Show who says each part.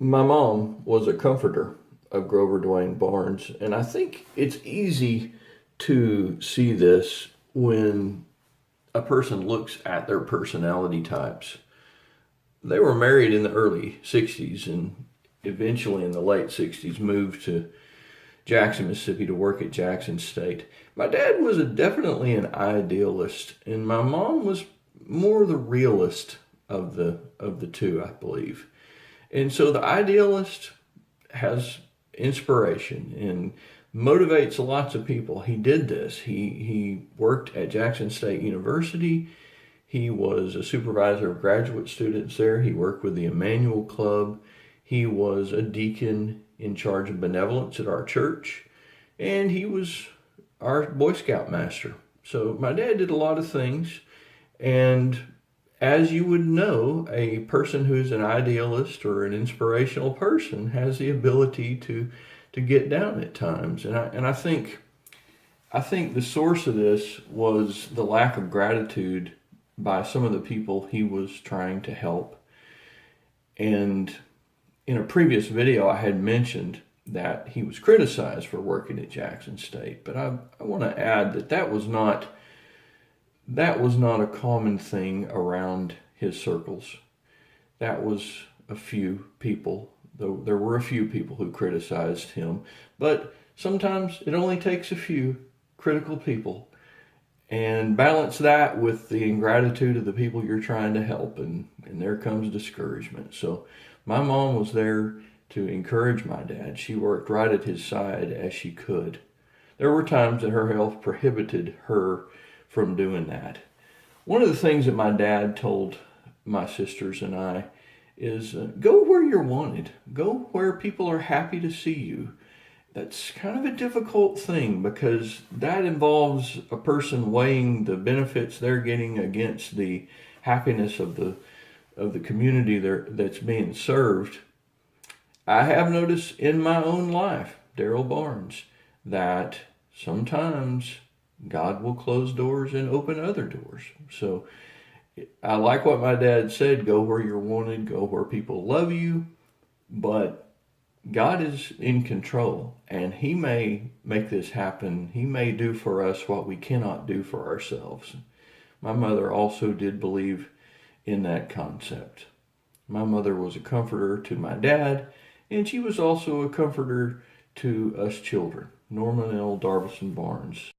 Speaker 1: My mom was a comforter of Grover Dwayne Barnes, and I think it's easy to see this when a person looks at their personality types. They were married in the early 60s and eventually in the late 60s moved to Jackson, Mississippi to work at Jackson State. My dad was definitely an idealist, and my mom was more the realist of the two, I believe. And so the idealist has inspiration and motivates lots of people. He did this. He worked at Jackson State University. He was a supervisor of graduate students there. He worked with the Emmanuel Club. He was a deacon in charge of benevolence at our church. And he was our Boy Scout master. So my dad did a lot of things. And as you would know, a person who is an idealist or an inspirational person has the ability to get down at times. And I think the source of this was the lack of gratitude by some of the people he was trying to help. And in a previous video, I had mentioned that he was criticized for working at Jackson State, but I want to add that that was not a common thing around his circles. That was a few people, though there were a few people who criticized him, but sometimes it only takes a few critical people, and balance that with the ingratitude of the people you're trying to help, and there comes discouragement. So my mom was there to encourage my dad. She worked right at his side as she could. There were times that her health prohibited her from doing that. One of the things that my dad told my sisters and I is go where you're wanted. Go where people are happy to see you. That's kind of a difficult thing because that involves a person weighing the benefits they're getting against the happiness of the community that's being served. I have noticed in my own life, Darrell Barnes, that sometimes God will close doors and open other doors. So I like what my dad said, go where you're wanted, go where people love you, but God is in control, and He may make this happen. He may do for us what we cannot do for ourselves. My mother also did believe in that concept. My mother was a comforter to my dad, and she was also a comforter to us children, Norman L. Darvison Barnes.